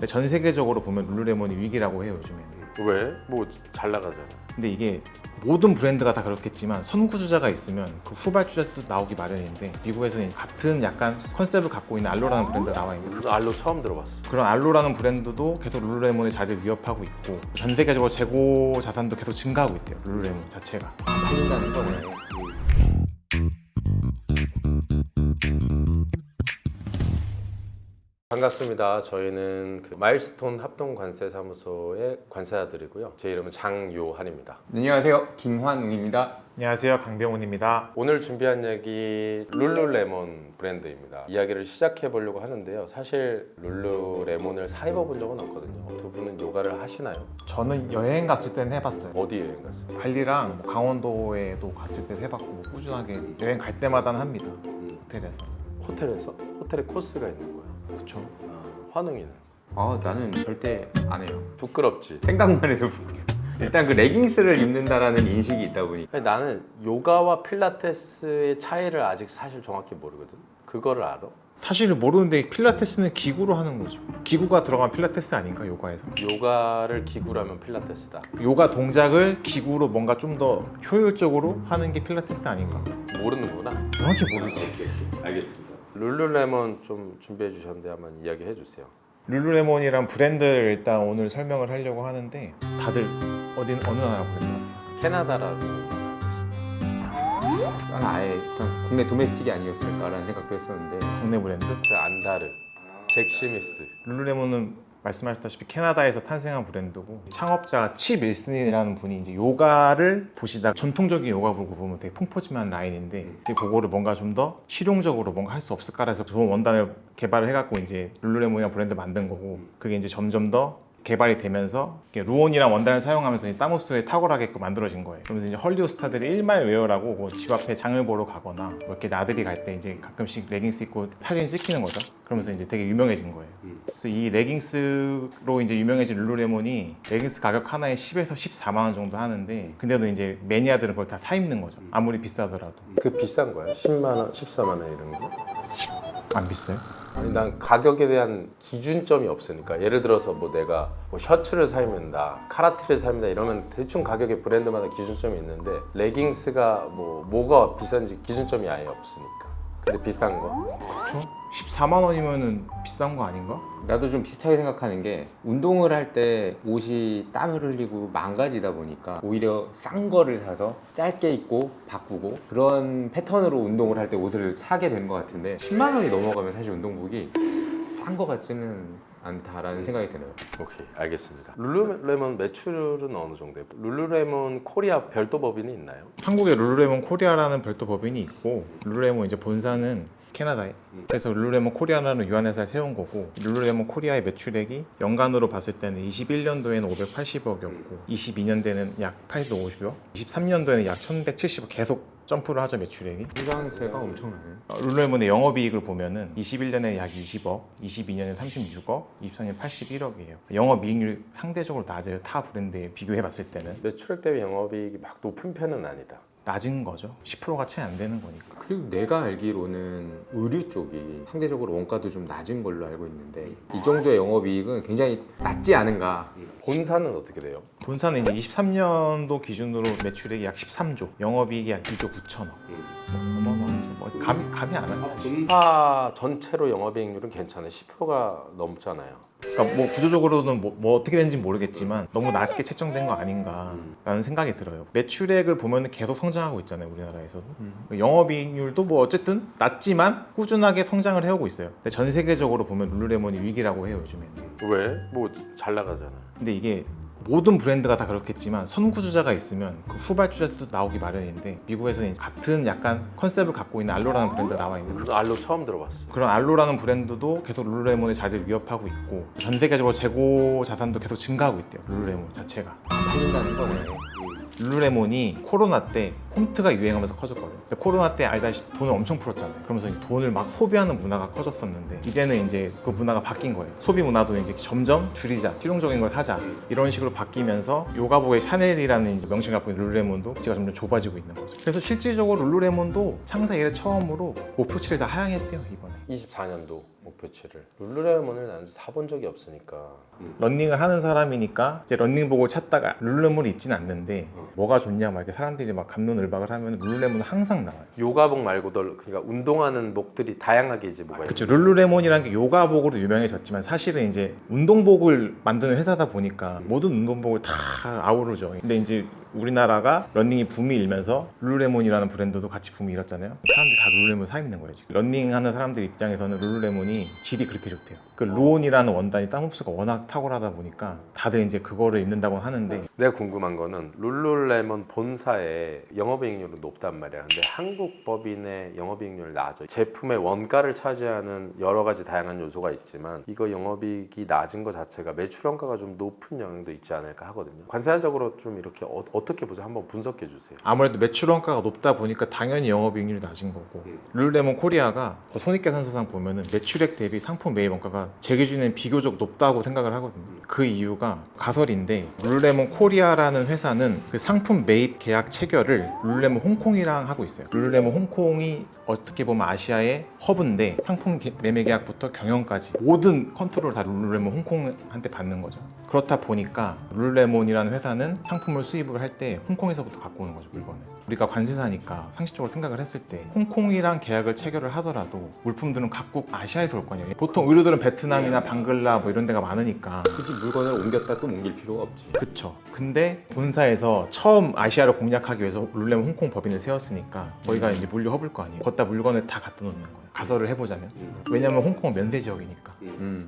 근데 전 세계적으로 보면 룰루레몬이 위기라고 해요, 요즘에는. 왜? 뭐 잘 나가잖아. 근데 이게 모든 브랜드가 다 그렇겠지만 선구주자가 있으면 그 후발주자도 나오기 마련인데, 미국에서는 같은 약간 컨셉을 갖고 있는 알로라는 브랜드가 나와 있는 거예요. 알로 처음 들어봤어. 그런 알로라는 브랜드도 계속 룰루레몬의 자리를 위협하고 있고, 전 세계적으로 재고 자산도 계속 증가하고 있대요, 룰루레몬 자체가. 팔린다는 거네. 반갑습니다. 저희는 그 마일스톤 합동관세사무소의 관세자들이고요. 제 이름은 장요한입니다. 안녕하세요, 김환웅입니다. 안녕하세요, 강병훈입니다. 오늘 준비한 얘기 룰루레몬 브랜드입니다. 이야기를 시작해 보려고 하는데요. 사실 룰루레몬을 사입어 본 적은 없거든요. 두 분은 요가를 하시나요? 저는 여행 갔을 때는 해봤어요. 어디 여행 갔어요? 발리랑 강원도에도 갔을 때 해봤고, 꾸준하게 여행 갈 때마다는 합니다, 호텔에서. 호텔에서? 호텔에 코스가 있는 거야. 그쵸. 환웅이는? 나는 절대 안 해요. 부끄럽지? 생각만 해도 부끄러워. 일단 그 레깅스를 입는다라는 인식이 있다 보니 아니, 나는 요가와 필라테스의 차이를 아직 사실 정확히 모르거든. 그거를 알아? 사실은 모르는데 필라테스는 기구로 하는 거죠. 기구가 들어간 필라테스 아닌가, 요가에서? 요가를 기구라면 필라테스다. 요가 동작을 기구로 뭔가 좀 더 효율적으로 하는 게 필라테스 아닌가? 모르는구나. 정확히 모르지. 알겠습니다. 룰루레몬 좀 준비해 주셨는데 한번 이야기해 주세요. 룰루레몬이란 브랜드를 일단 오늘 설명을 하려고 하는데, 다들 어느 나라 브랜드 같아요? 캐나다라고 난 아예 그냥 국내 도메스틱이 아니었을까라는 생각도 했었는데 국내 브랜드? 그 안다르, 잭시미스. 룰루레몬은 말씀하셨다시피 캐나다에서 탄생한 브랜드고, 창업자 칩 윌슨이라는 분이 이제 요가를 보시다가 전통적인 요가복을 보면 되게 풍포짐한 라인인데, 이제 그거를 뭔가 좀 더 실용적으로 뭔가 할 수 없을까 해서 좋은 원단을 개발을 해갖고 이제 룰루레몬이라는 브랜드 만든 거고, 그게 이제 점점 더 개발이 되면서 루온이랑 원단을 사용하면서 땀 흡수에 탁월하게끔 만들어진 거예요. 그러면서 이제 헐리우드 스타들이 일말 웨어라고 뭐 집 앞에 장을 보러 가거나 뭐 이렇게 나들이 갈 때 이제 가끔씩 레깅스 입고 사진 찍히는 거죠. 그러면서 이제 되게 유명해진 거예요. 그래서 이 레깅스로 이제 유명해진 룰루레몬이 레깅스 가격 하나에 10에서 14만 원 정도 하는데, 근데도 이제 매니아들은 그걸 다 사 입는 거죠. 아무리 비싸더라도. 그 비싼 거야? 10만 원, 14만 원 이런 거? 안 비싸요? 아니 난 가격에 대한 기준점이 없으니까, 예를 들어서 뭐 내가 뭐 셔츠를 사입는다, 카라티를 사입는다 이러면 대충 가격의 브랜드마다 기준점이 있는데, 레깅스가 뭐가 비싼지 기준점이 아예 없으니까. 근데 비싼 거? 그렇죠? 14만 원이면은 비싼 거 아닌가? 나도 좀 비슷하게 생각하는 게, 운동을 할 때 옷이 땀을 흘리고 망가지다 보니까 오히려 싼 거를 사서 짧게 입고 바꾸고 그런 패턴으로 운동을 할 때 옷을 사게 되는 것 같은데, 10만 원이 넘어가면 사실 운동복이 싼 거 같지는 않다라는 생각이 드네요. 오케이, 알겠습니다. 룰루레몬 매출은 어느 정도예요? 룰루레몬 코리아 별도 법인이 있나요? 한국에 룰루레몬 코리아라는 별도 법인이 있고, 룰루레몬 이제 본사는 캐나다에. 그래서 룰루레몬 코리아라는 유한회사를 세운 거고, 룰루레몬 코리아의 매출액이 연간으로 봤을 때는 21년도에는 580억이었고 22년도에는 약 850억, 23년도에는 약 1170억, 계속 점프를 하죠, 매출액이. 성장세가 엄청나네. 룰루레몬의 영업이익을 보면은 21년에 약 20억, 22년에 36억, 23년에 81억이에요. 영업이익률 상대적으로 낮아요, 타 브랜드에 비교해봤을 때는. 매출액 대비 영업이익이 막 높은 편은 아니다. 낮은 거죠. 10%가 채 안 되는 거니까. 그리고 내가 알기로는 의류 쪽이 상대적으로 원가도 좀 낮은 걸로 알고 있는데, 이 정도의 영업이익은 굉장히 낮지 않은가. 본사는 어떻게 돼요? 본사는 이제 23년도 기준으로 매출액이 약 13조, 영업이익이 약 2조 9천억. 어마어마하죠. 뭐 감이 안 와요, 사실. 본사 전체로 영업이익률은 괜찮아요. 10%가 넘잖아요. 그러니까 뭐 구조적으로는 뭐 어떻게 되는지 모르겠지만 너무 낮게 책정된 거 아닌가라는 생각이 들어요. 매출액을 보면 계속 성장하고 있잖아요, 우리나라에서도. 영업이익률도 뭐 어쨌든 낮지만 꾸준하게 성장을 해오고 있어요. 근데 전 세계적으로 보면 룰루레몬이 위기라고 해요, 요즘에는. 왜? 뭐 잘 나가잖아. 근데 이게 모든 브랜드가 다 그렇겠지만 선구주자가 있으면 그 후발주자도 나오기 마련인데, 미국에서는 같은 약간 컨셉을 갖고 있는 알로라는 브랜드가 나와 있는 그 알로 처음 들어봤어. 그런 알로라는 브랜드도 계속 룰루레몬의 자리를 위협하고 있고, 전 세계적으로 재고 자산도 계속 증가하고 있대요, 룰루레몬 자체가. 팔린다는 거네. 룰루레몬이 코로나 때 홈트가 유행하면서 커졌거든요. 근데 코로나 때 알다시피 돈을 엄청 풀었잖아요. 그러면서 이제 돈을 막 소비하는 문화가 커졌었는데, 이제는 이제 그 문화가 바뀐 거예요. 소비 문화도 이제 점점 줄이자, 실용적인 걸 사자, 이런 식으로 바뀌면서 요가복의 샤넬이라는 이제 명칭을 갖고 있는 룰루레몬도 지가 점점 좁아지고 있는 거죠. 그래서 실질적으로 룰루레몬도 창사 이래 처음으로 목표치를 다 하향했대요, 이번에. 24년도 목표치를. 룰루레몬을 나는 사본 적이 없으니까. 런닝을 하는 사람이니까 이제 런닝복을 찾다가 룰루레몬을 입진 않는데 뭐가 좋냐 막 이렇게 사람들이 막 갑론을박을 하면 룰루레몬은 항상 나와요. 요가복 말고도 그러니까 운동하는 목들이 다양하게 이제 뭐가 그쵸. 룰루레몬이라는 게 요가복으로 유명해졌지만 사실은 이제 운동복을 만드는 회사다 보니까 모든 운동복을 다 아우르죠. 근데 이제 우리나라가 런닝이 붐이 일면서 룰루레몬이라는 브랜드도 같이 붐이 일었잖아요. 사람들이 다 룰루레몬 사 입는 거예요. 지금. 런닝하는 사람들 입장에서는 룰루레몬이 질이 그렇게 좋대요. 그 루온이라는 원단이 땀 흡수가 워낙 탁월하다 보니까 다들 이제 그거를 입는다고 하는데 내가 궁금한 거는 룰루레몬 본사의 영업이익률은 높단 말이야. 근데 한국 법인의 영업이익률이 낮아. 제품의 원가를 차지하는 여러 가지 다양한 요소가 있지만 이거 영업이익이 낮은 것 자체가 매출 원가가 좀 높은 영향도 있지 않을까 하거든요. 관세적으로 좀 이렇게 어떻게 보세요? 한번 분석해 주세요. 아무래도 매출 원가가 높다 보니까 당연히 영업이익률이 낮은 거고 룰루레몬 코리아가 손익계산서상 보면은 매출액 대비 상품 매입 원가가 제 기준엔 비교적 높다고 생각을 하거든요. 그 이유가 가설인데 룰루레몬 코리아라는 회사는 그 상품 매입 계약 체결을 룰루레몬 홍콩이랑 하고 있어요. 룰루레몬 홍콩이 어떻게 보면 아시아의 허브인데 상품 매매 계약부터 경영까지 모든 컨트롤 다 룰루레몬 홍콩한테 받는 거죠. 그렇다 보니까 룰루레몬이라는 회사는 상품을 수입을 할 때 홍콩에서부터 갖고 오는 거죠, 물건을. 우리가 관세사니까 상식적으로 생각을 했을 때 홍콩이랑 계약을 체결을 하더라도 물품들은 각국 아시아에서 올 거 아니에요. 보통 의류들은 베트남이나 방글라 뭐 이런 데가 많으니까. 굳이 물건을 옮겼다 또 옮길 필요가 없지. 그쵸. 근데 본사에서 처음 아시아를 공략하기 위해서 룰루레몬 홍콩 법인을 세웠으니까 거기가 이제 물류 허브일 거 아니에요. 거기다 물건을 다 갖다 놓는 거예요. 가설을 해보자면. 왜냐면 홍콩은 면세 지역이니까.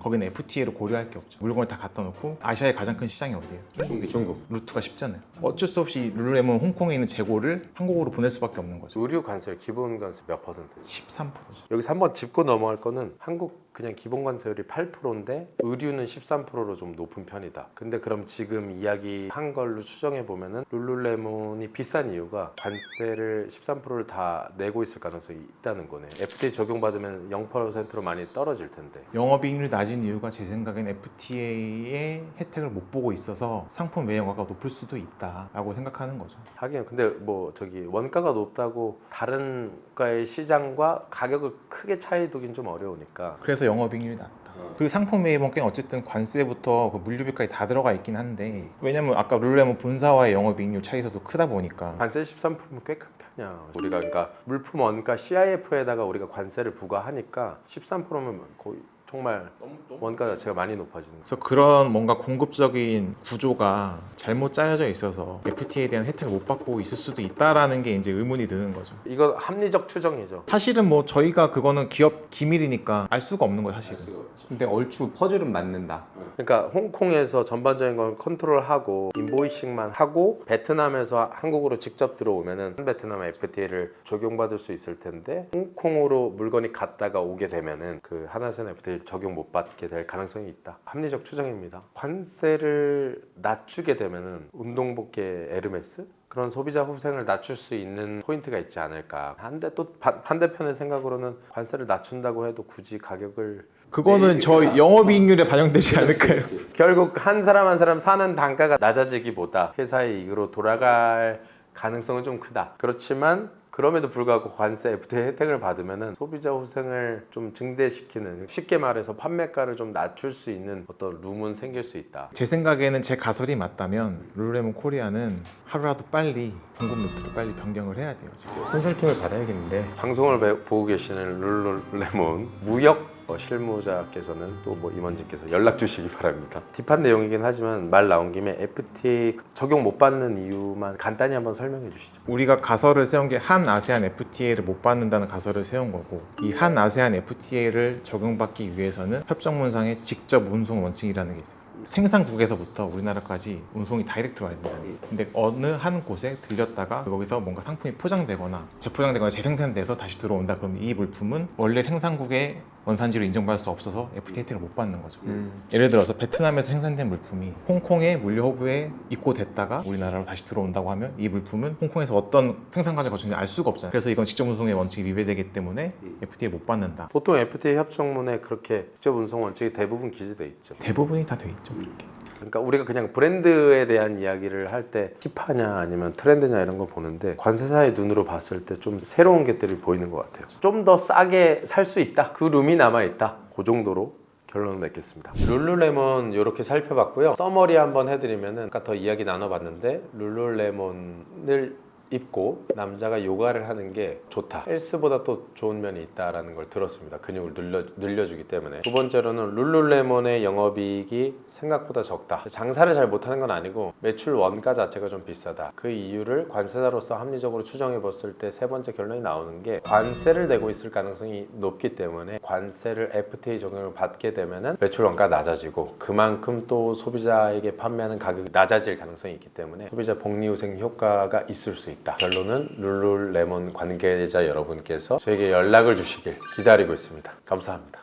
거기는 FTA를 고려할 게 없죠. 물건을 다 갖다 놓고 아시아의 가장 큰 시장이 어디예요? 중국. 루트가 쉽잖아요. 어쩔 수 없이 룰루레몬 홍콩에 있는 재고를 한국으로 보낼 수밖에 없는 거죠. 의류 관세 기본 관세 몇 퍼센트죠? 13%죠. 여기서 한번 짚고 넘어갈 거는 한국 그냥 기본 관세율이 8%인데 의류는 13%로 좀 높은 편이다. 근데 그럼 지금 이야기한 걸로 추정해 보면은 룰루레몬이 비싼 이유가 관세를 13%를 다 내고 있을 가능성이 있다는 거네. FTA 적용받으면 0%로 많이 떨어질 텐데. 영업이익률이 낮은 이유가 제 생각엔 FTA의 혜택을 못 보고 있어서 상품 외형화가 높을 수도 있다라고 생각하는 거죠. 하긴 근데 뭐 저기 원가가 높다고 다른 국가의 시장과 가격을 크게 차이 두긴 좀 어려우니까. 그래서 영업이익률이 낮다. 그 상품 매입원가는 어쨌든 관세부터 그 물류비까지 다 들어가 있긴 한데 왜냐면 아까 룰루레몬 본사와의 영업이익률 차이도 크다 보니까 관세 13%면 꽤 큰 편이야. 우리가 그러니까 물품 원가 CIF에다가 우리가 관세를 부과하니까 13%면 거의 정말 원가 자체가 많이 높아지는 거예요. 그래서 그런 뭔가 공급적인 구조가 잘못 짜여져 있어서 FTA에 대한 혜택을 못 받고 있을 수도 있다라는 게 이제 의문이 드는 거죠. 이거 합리적 추정이죠. 사실은 뭐 저희가 그거는 기업 기밀이니까 알 수가 없는 거예요, 사실은. 근데 얼추 퍼즐은 맞는다. 그러니까 홍콩에서 전반적인 걸 컨트롤하고 인보이싱만 하고 베트남에서 한국으로 직접 들어오면은 베트남 FTA를 적용받을 수 있을 텐데 홍콩으로 물건이 갔다가 오게 되면은 그 하나센 FTA 적용 못 받게 될 가능성이 있다. 합리적 추정입니다. 관세를 낮추게 되면은 운동복계 에르메스 그런 소비자 후생을 낮출 수 있는 포인트가 있지 않을까. 한데 또 반대편의 생각으로는 관세를 낮춘다고 해도 굳이 가격을 그거는 저 영업이익률에 반영되지 않을까요? 결국 한 사람 한 사람 사는 단가가 낮아지기보다 회사의 이익으로 돌아갈 가능성은 좀 크다. 그렇지만 그럼에도 불구하고 관세 FTA 혜택을 받으면은 소비자 후생을 좀 증대시키는, 쉽게 말해서 판매가를 좀 낮출 수 있는 어떤 룸은 생길 수 있다. 제 생각에는 제 가설이 맞다면 룰루레몬 코리아는 하루라도 빨리 공급 루트를 빨리 변경을 해야 돼요. 지금. 컨설팅을 받아야겠는데. 방송을 보고 계시는 룰루레몬 무역 실무자께서는 또 뭐 임원진께서 연락 주시기 바랍니다. 딥한 내용이긴 하지만 말 나온 김에 FTA 적용 못 받는 이유만 간단히 한번 설명해 주시죠. 우리가 가설을 세운 게 한 아세안 FTA를 못 받는다는 가설을 세운 거고 이 한 아세안 FTA를 적용받기 위해서는 협정문상에 직접 운송 원칙이라는 게 있어요. 생산국에서부터 우리나라까지 운송이 다이렉트로 와야 된다. 근데 어느 한 곳에 들렸다가 거기서 뭔가 상품이 포장되거나 재포장되거나 재생산돼서 다시 들어온다. 그럼 이 물품은 원래 생산국의 원산지로 인정받을 수 없어서 FTA 혜택을 못 받는 거죠. 예를 들어서 베트남에서 생산된 물품이 홍콩의 물류 허브에 입고됐다가 우리나라로 다시 들어온다고 하면 이 물품은 홍콩에서 어떤 생산 과정을 거쳤는지 알 수가 없잖아요. 그래서 이건 직접 운송의 원칙이 위배되기 때문에 FTA 못 받는다. 보통 FTA 협정문에 그렇게 직접 운송 원칙이 대부분 기재돼 있죠. 대부분이 다 돼 있죠. 그렇게. 그러니까 우리가 그냥 브랜드에 대한 이야기를 할 때 힙하냐 아니면 트렌드냐 이런 거 보는데 관세사의 눈으로 봤을 때 좀 새로운 것들이 보이는 것 같아요. 좀 더 싸게 살 수 있다. 그 룸이 남아있다. 그 정도로 결론을 맺겠습니다. 룰루레몬 이렇게 살펴봤고요. 서머리 한번 해드리면은 아까 더 이야기 나눠봤는데 룰루레몬을 입고 남자가 요가를 하는 게 좋다. 헬스보다 또 좋은 면이 있다라는 걸 들었습니다. 근육을 늘려주기 때문에. 두 번째로는 룰루레몬의 영업이익이 생각보다 적다. 장사를 잘 못하는 건 아니고 매출 원가 자체가 좀 비싸다. 그 이유를 관세사로서 합리적으로 추정해 봤을 때 세 번째 결론이 나오는 게 관세를 내고 있을 가능성이 높기 때문에 관세를 FTA 적용을 받게 되면은 매출 원가가 낮아지고 그만큼 또 소비자에게 판매하는 가격이 낮아질 가능성이 있기 때문에 소비자 복리후생 효과가 있을 수 있다. 결론은 룰루레몬 관계자 여러분께서 저에게 연락을 주시길 기다리고 있습니다. 감사합니다.